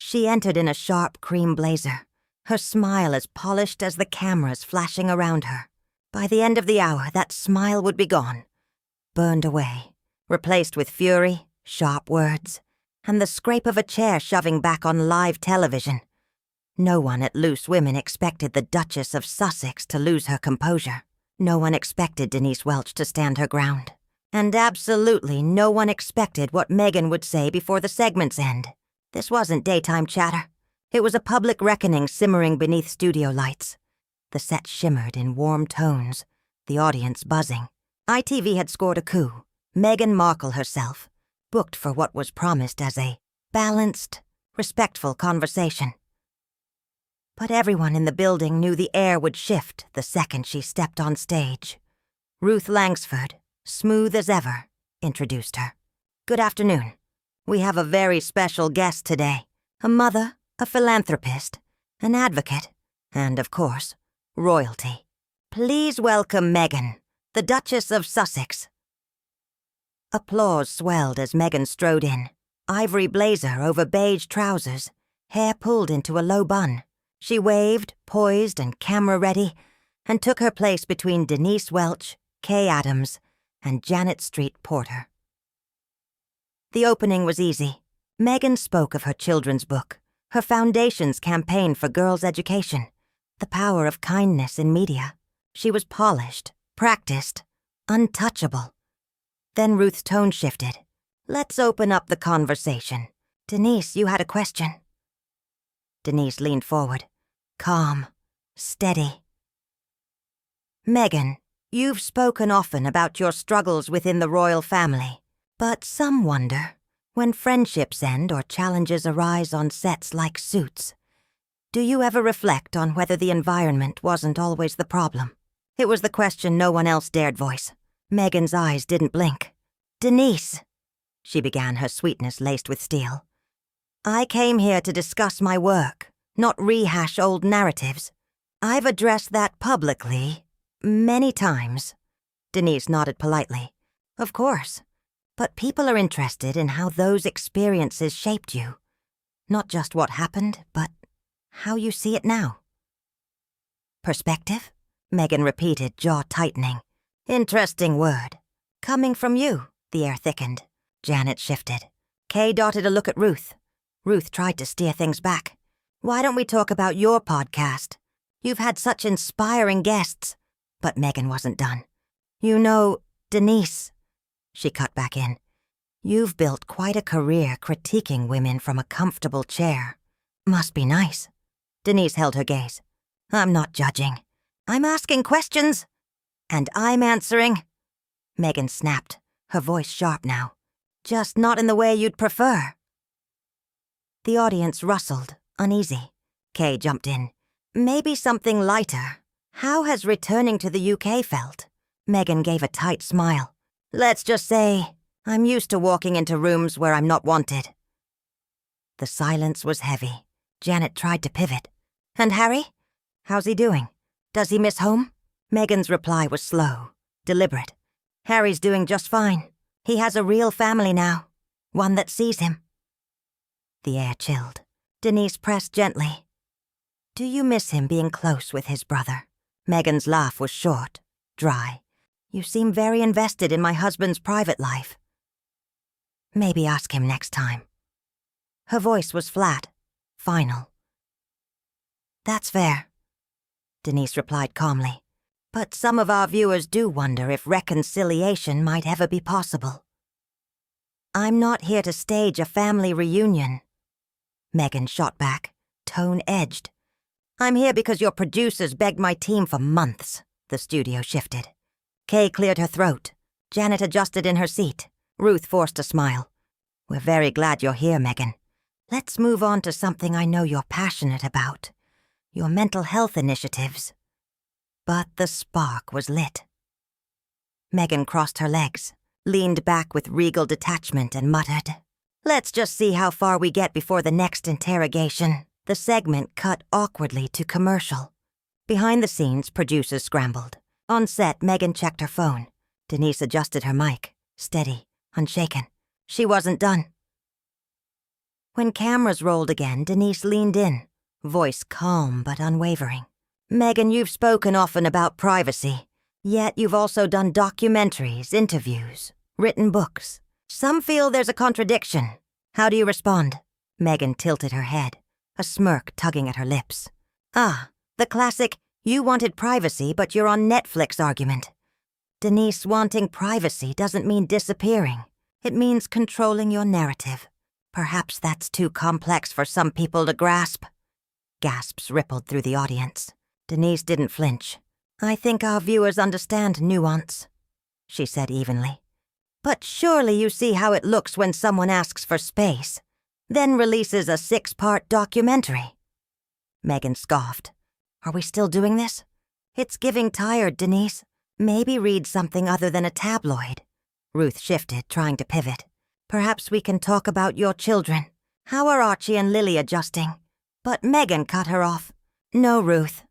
She entered in a sharp cream blazer, her smile as polished as the cameras flashing around her. By the end of the hour, that smile would be gone, burned away, replaced with fury, sharp words, and the scrape of a chair shoving back on live television. No one at Loose Women expected the Duchess of Sussex to lose her composure. No one expected Denise Welch to stand her ground. And absolutely no one expected what Meghan would say before the segment's end. This wasn't daytime chatter. It was a public reckoning simmering beneath studio lights. The set shimmered in warm tones, the audience buzzing. ITV had scored a coup. Meghan Markle herself, booked for what was promised as a balanced, respectful conversation. But everyone in the building knew the air would shift the second she stepped on stage. Ruth Langsford, smooth as ever, introduced her. "Good afternoon. We have a very special guest today. A mother, a philanthropist, an advocate, and, of course, royalty. Please welcome Meghan, the Duchess of Sussex." Applause swelled as Meghan strode in. Ivory blazer over beige trousers, hair pulled into a low bun. She waved, poised and camera-ready, and took her place between Denise Welch, Kay Adams, and Janet Street Porter. The opening was easy. Meghan spoke of her children's book, her foundation's campaign for girls' education, the power of kindness in media. She was polished, practiced, untouchable. Then Ruth's tone shifted. "Let's open up the conversation. Denise, you had a question." Denise leaned forward, calm, steady. "Meghan, you've spoken often about your struggles within the royal family, but some wonder, when friendships end or challenges arise on sets like Suits, do you ever reflect on whether the environment wasn't always the problem?" It was the question no one else dared voice. Meghan's eyes didn't blink. "Denise," she began, her sweetness laced with steel, "I came here to discuss my work, not rehash old narratives. I've addressed that publicly, many times." Denise nodded politely. "Of course. But people are interested in how those experiences shaped you. Not just what happened, but how you see it now." "Perspective?" Meghan repeated, jaw tightening. "Interesting word. Coming from you." The air thickened. Janet shifted. Kay darted a look at Ruth. Ruth tried to steer things back. "Why don't we talk about your podcast? You've had such inspiring guests." But Meghan wasn't done. "You know, Denise," she cut back in, "you've built quite a career critiquing women from a comfortable chair. Must be nice." Denise held her gaze. "I'm not judging. I'm asking questions. And I'm answering." Meghan snapped, her voice sharp now. "Just not in the way you'd prefer." The audience rustled, uneasy. Kay jumped in. "Maybe something lighter. How has returning to the UK felt?" Meghan gave a tight smile. "Let's just say, I'm used to walking into rooms where I'm not wanted." The silence was heavy. Janet tried to pivot. "And Harry? How's he doing? Does he miss home?" Meghan's reply was slow, deliberate. "Harry's doing just fine. He has a real family now, one that sees him." The air chilled. Denise pressed gently. "Do you miss him being close with his brother?" Meghan's laugh was short, dry. "You seem very invested in my husband's private life." "Maybe ask him next time." Her voice was flat, final. "That's fair," Denise replied calmly. "But some of our viewers do wonder if reconciliation might ever be possible." "I'm not here to stage a family reunion." Meghan shot back, tone edged. "I'm here because your producers begged my team for months." The studio shifted. Kay cleared her throat. Janet adjusted in her seat. Ruth forced a smile. "We're very glad you're here, Meghan. Let's move on to something I know you're passionate about. Your mental health initiatives." But the spark was lit. Meghan crossed her legs, leaned back with regal detachment and muttered, "Let's just see how far we get before the next interrogation." The segment cut awkwardly to commercial. Behind the scenes, producers scrambled. On set, Meghan checked her phone. Denise adjusted her mic, steady, unshaken. She wasn't done. When cameras rolled again, Denise leaned in, voice calm but unwavering. Meghan, you've spoken often about privacy, yet you've also done documentaries, interviews, written books. Some feel there's a contradiction. How do you respond? Meghan tilted her head, a smirk tugging at her lips. Ah, the classic, you wanted privacy but you're on Netflix argument. Denise, wanting privacy doesn't mean disappearing. It means controlling your narrative. Perhaps that's too complex for some people to grasp. Gasps rippled through the audience. Denise didn't flinch. I think our viewers understand nuance, she said evenly. But surely you see how it looks when someone asks for space, then releases a 6-part documentary. Meghan scoffed. Are we still doing this? It's giving tired, Denise. Maybe read something other than a tabloid. Ruth shifted, trying to pivot. Perhaps we can talk about your children. How are Archie and Lily adjusting? But Meghan cut her off. No, Ruth.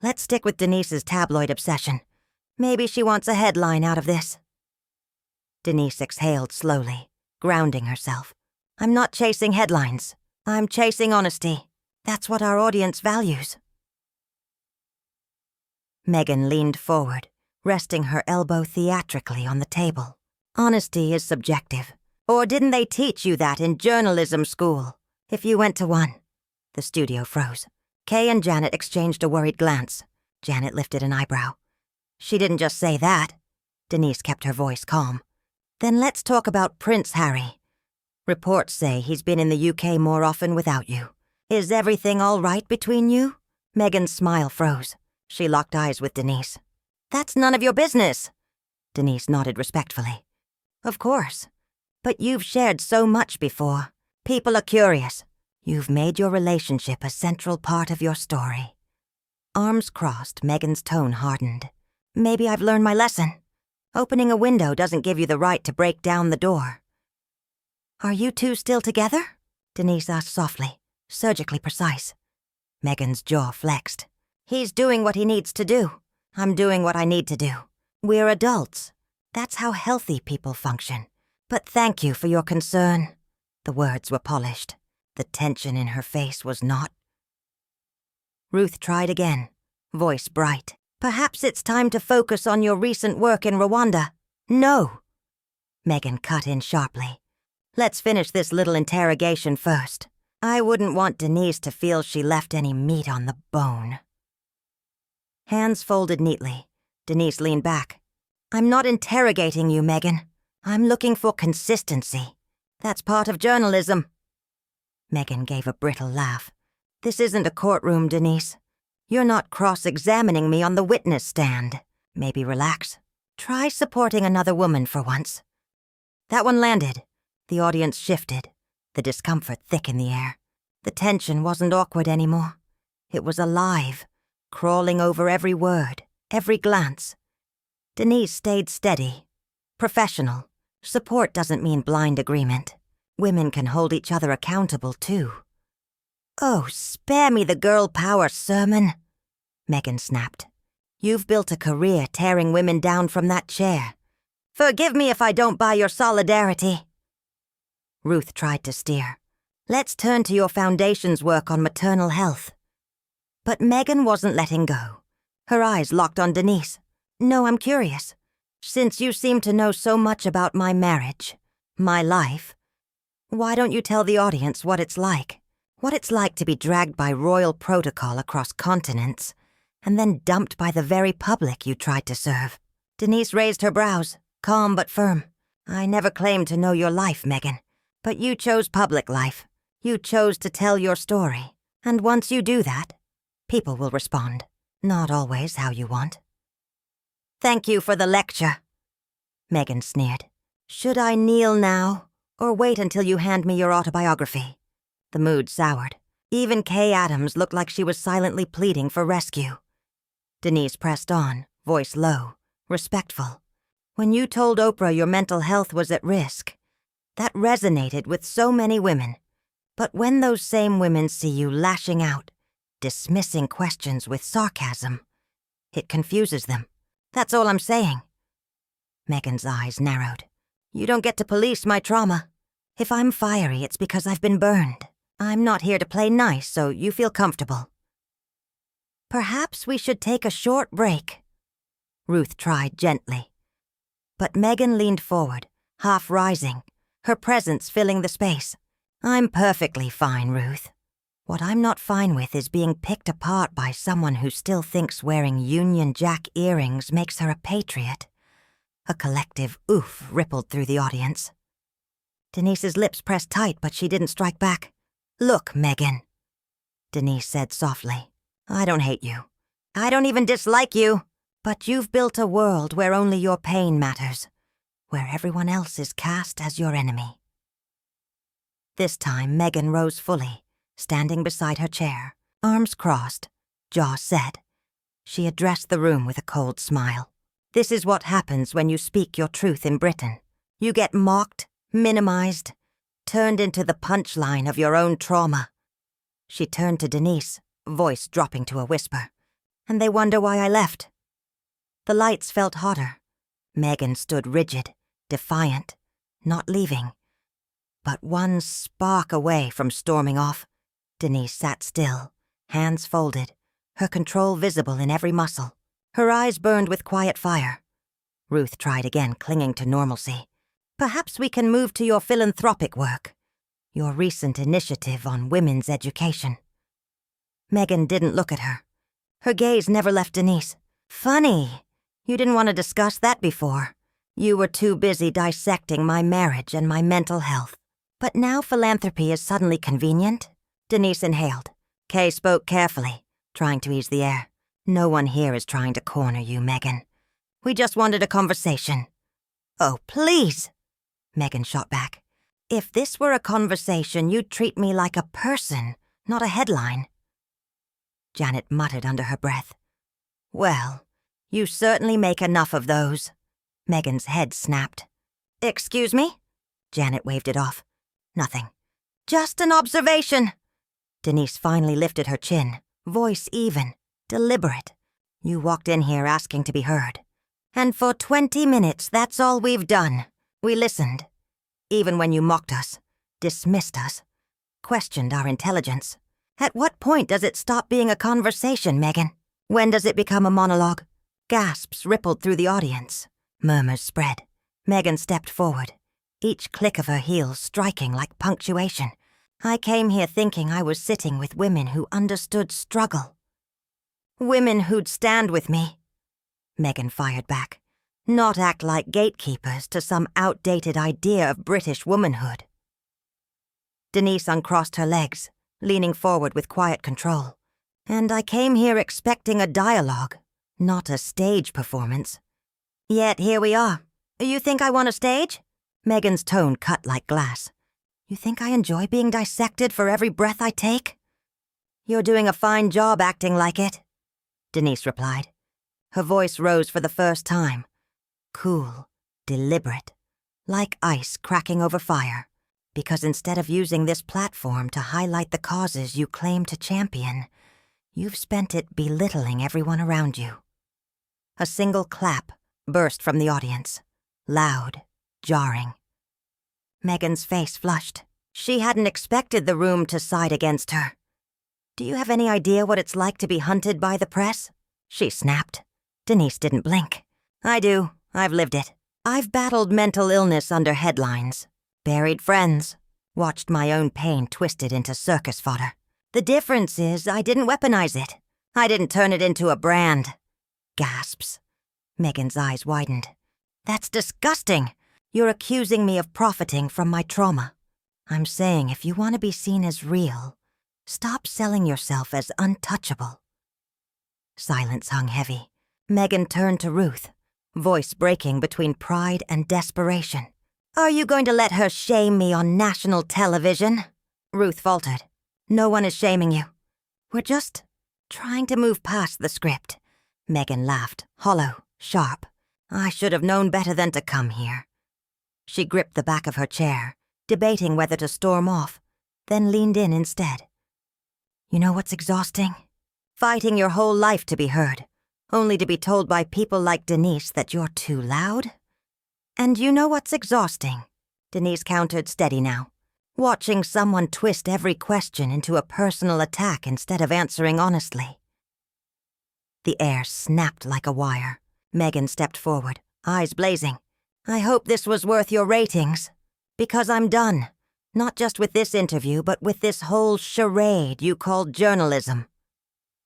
Let's stick with Denise's tabloid obsession. Maybe she wants a headline out of this. Denise exhaled slowly, grounding herself. I'm not chasing headlines. I'm chasing honesty. That's what our audience values. Meghan leaned forward, resting her elbow theatrically on the table. Honesty is subjective. Or didn't they teach you that in journalism school? If you went to one. The studio froze. Kay and Janet exchanged a worried glance. Janet lifted an eyebrow. She didn't just say that. Denise kept her voice calm. Then let's talk about Prince Harry. Reports say he's been in the UK more often without you. Is everything all right between you? Meghan's smile froze. She locked eyes with Denise. That's none of your business. Denise nodded respectfully. Of course. But you've shared so much before. People are curious. You've made your relationship a central part of your story. Arms crossed, Meghan's tone hardened. Maybe I've learned my lesson. Opening a window doesn't give you the right to break down the door. Are you two still together? Denise asked softly, surgically precise. Meghan's jaw flexed. He's doing what he needs to do. I'm doing what I need to do. We're adults. That's how healthy people function. But thank you for your concern. The words were polished. The tension in her face was not. Ruth tried again, voice bright. Perhaps it's time to focus on your recent work in Rwanda. No. Meghan cut in sharply. Let's finish this little interrogation first. I wouldn't want Denise to feel she left any meat on the bone. Hands folded neatly, Denise leaned back. I'm not interrogating you, Meghan. I'm looking for consistency. That's part of journalism. Meghan gave a brittle laugh. This isn't a courtroom, Denise. You're not cross-examining me on the witness stand. Maybe relax. Try supporting another woman for once. That one landed. The audience shifted, the discomfort thick in the air. The tension wasn't awkward anymore. It was alive, crawling over every word, every glance. Denise stayed steady, professional. Support doesn't mean blind agreement. Women can hold each other accountable, too. Oh, spare me the girl power sermon, Meghan snapped. You've built a career tearing women down from that chair. Forgive me if I don't buy your solidarity. Ruth tried to steer. Let's turn to your foundation's work on maternal health. But Meghan wasn't letting go. Her eyes locked on Denise. No, I'm curious. Since you seem to know so much about my marriage, my life, why don't you tell the audience what it's like? What it's like to be dragged by royal protocol across continents, and then dumped by the very public you tried to serve. Denise raised her brows, calm but firm. I never claimed to know your life, Meghan, but you chose public life. You chose to tell your story. And once you do that, people will respond. Not always how you want. Thank you for the lecture, Meghan sneered. Should I kneel now, or wait until you hand me your autobiography? The mood soured. Even Kay Adams looked like she was silently pleading for rescue. Denise pressed on, voice low, respectful. When you told Oprah your mental health was at risk, that resonated with so many women. But when those same women see you lashing out, dismissing questions with sarcasm, it confuses them. That's all I'm saying. Meghan's eyes narrowed. You don't get to police my trauma. If I'm fiery, it's because I've been burned. I'm not here to play nice, so you feel comfortable. Perhaps we should take a short break. Ruth tried gently. But Meghan leaned forward, half rising, her presence filling the space. I'm perfectly fine, Ruth. What I'm not fine with is being picked apart by someone who still thinks wearing Union Jack earrings makes her a patriot. A collective oof rippled through the audience. Denise's lips pressed tight, but she didn't strike back. Look, Meghan, Denise said softly. I don't hate you. I don't even dislike you. But you've built a world where only your pain matters, where everyone else is cast as your enemy. This time, Meghan rose fully, standing beside her chair, arms crossed, jaw set. She addressed the room with a cold smile. This is what happens when you speak your truth in Britain. You get mocked, minimized, turned into the punchline of your own trauma. She turned to Denise, voice dropping to a whisper. And they wonder why I left. The lights felt hotter. Meghan stood rigid, defiant, not leaving. But one spark away from storming off, Denise sat still, hands folded, her control visible in every muscle. Her eyes burned with quiet fire. Ruth tried again, clinging to normalcy. Perhaps we can move to your philanthropic work, your recent initiative on women's education. Meghan didn't look at her. Her gaze never left Denise. Funny. You didn't want to discuss that before. You were too busy dissecting my marriage and my mental health. But now philanthropy is suddenly convenient? Denise inhaled. Kay spoke carefully, trying to ease the air. No one here is trying to corner you, Meghan. We just wanted a conversation. Oh, please, Meghan shot back. If this were a conversation, you'd treat me like a person, not a headline. Janet muttered under her breath. Well, you certainly make enough of those. Meghan's head snapped. Excuse me? Janet waved it off. Nothing. Just an observation. Denise finally lifted her chin, voice even, deliberate. You walked in here asking to be heard. And for 20 minutes, that's all we've done. We listened. Even when you mocked us, dismissed us, questioned our intelligence. At what point does it stop being a conversation, Meghan? When does it become a monologue? Gasps rippled through the audience. Murmurs spread. Meghan stepped forward, each click of her heels striking like punctuation. I came here thinking I was sitting with women who understood struggle. Women who'd stand with me. Meghan fired back. Not act like gatekeepers to some outdated idea of British womanhood. Denise uncrossed her legs, leaning forward with quiet control. And I came here expecting a dialogue, not a stage performance. Yet here we are. You think I want a stage? Meghan's tone cut like glass. You think I enjoy being dissected for every breath I take? You're doing a fine job acting like it, Denise replied. Her voice rose for the first time. Cool, deliberate, like ice cracking over fire. Because instead of using this platform to highlight the causes you claim to champion, you've spent it belittling everyone around you. A single clap burst from the audience, loud, jarring. Meghan's face flushed. She hadn't expected the room to side against her. Do you have any idea what it's like to be hunted by the press? She snapped. Denise didn't blink. I do. I've lived it. I've battled mental illness under headlines, buried friends, watched my own pain twisted into circus fodder. The difference is I didn't weaponize it. I didn't turn it into a brand. Gasps. Meghan's eyes widened. That's disgusting. You're accusing me of profiting from my trauma. I'm saying if you want to be seen as real, stop selling yourself as untouchable. Silence hung heavy. Meghan turned to Ruth, voice breaking between pride and desperation. Are you going to let her shame me on national television? Ruth faltered. No one is shaming you. We're just trying to move past the script. Meghan laughed, hollow, sharp. I should have known better than to come here. She gripped the back of her chair, debating whether to storm off, then leaned in instead. You know what's exhausting? Fighting your whole life to be heard, only to be told by people like Denise that you're too loud? And you know what's exhausting? Denise countered, steady now. Watching someone twist every question into a personal attack instead of answering honestly. The air snapped like a wire. Meghan stepped forward, eyes blazing. I hope this was worth your ratings. Because I'm done. Not just with this interview, but with this whole charade you called journalism.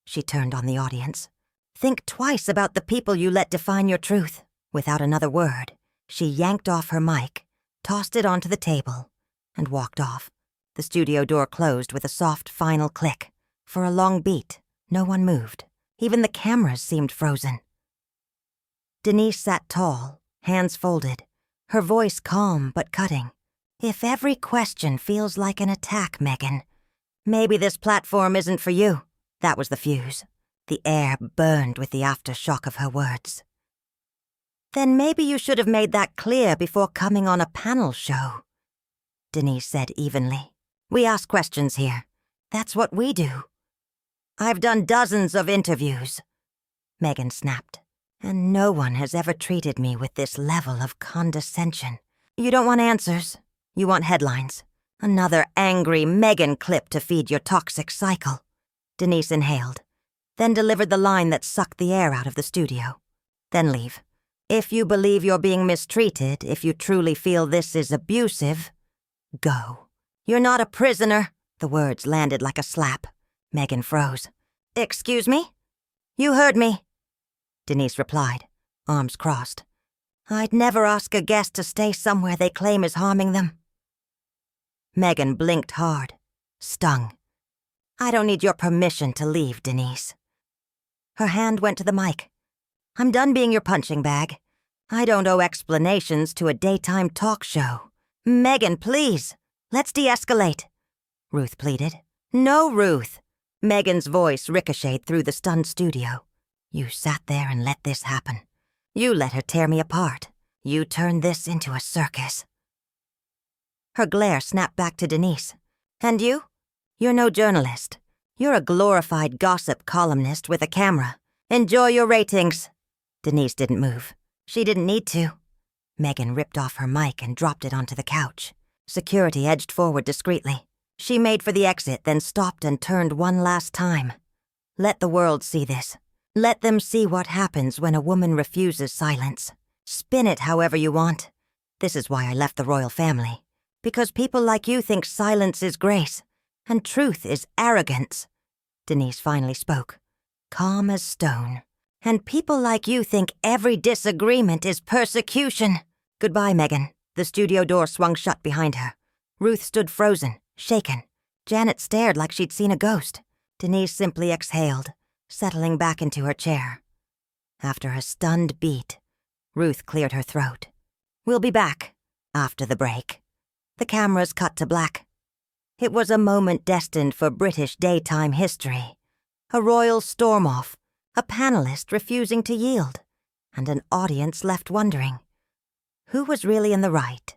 She turned on the audience. Think twice about the people you let define your truth. Without another word, she yanked off her mic, tossed it onto the table, and walked off. The studio door closed with a soft final click. For a long beat, no one moved. Even the cameras seemed frozen. Denise sat tall, hands folded, her voice calm but cutting. If every question feels like an attack, Meghan, maybe this platform isn't for you. That was the fuse. The air burned with the aftershock of her words. Then maybe you should have made that clear before coming on a panel show, Denise said evenly. We ask questions here. That's what we do. I've done dozens of interviews, Meghan snapped, and no one has ever treated me with this level of condescension. You don't want answers. You want headlines. Another angry Meghan clip to feed your toxic cycle. Denise inhaled, then delivered the line that sucked the air out of the studio. Then leave. If you believe you're being mistreated, if you truly feel this is abusive, go. You're not a prisoner. The words landed like a slap. Meghan froze. Excuse me? You heard me, Denise replied, arms crossed. I'd never ask a guest to stay somewhere they claim is harming them. Meghan blinked hard, stung. I don't need your permission to leave, Denise. Her hand went to the mic. I'm done being your punching bag. I don't owe explanations to a daytime talk show. Meghan, please, let's de-escalate, Ruth pleaded. No, Ruth. Meghan's voice ricocheted through the stunned studio. You sat there and let this happen. You let her tear me apart. You turned this into a circus. Her glare snapped back to Denise. And you? You're no journalist. You're a glorified gossip columnist with a camera. Enjoy your ratings. Denise didn't move. She didn't need to. Meghan ripped off her mic and dropped it onto the couch. Security edged forward discreetly. She made for the exit, then stopped and turned one last time. Let the world see this. Let them see what happens when a woman refuses silence. Spin it however you want. This is why I left the royal family. Because people like you think silence is grace, and truth is arrogance. Denise finally spoke, calm as stone. And people like you think every disagreement is persecution. Goodbye, Meghan. The studio door swung shut behind her. Ruth stood frozen, shaken. Janet stared like she'd seen a ghost. Denise simply exhaled, settling back into her chair. After a stunned beat, Ruth cleared her throat. We'll be back after the break. The cameras cut to black. It was a moment destined for British daytime history. A royal storm-off, a panelist refusing to yield, and an audience left wondering, who was really in the right?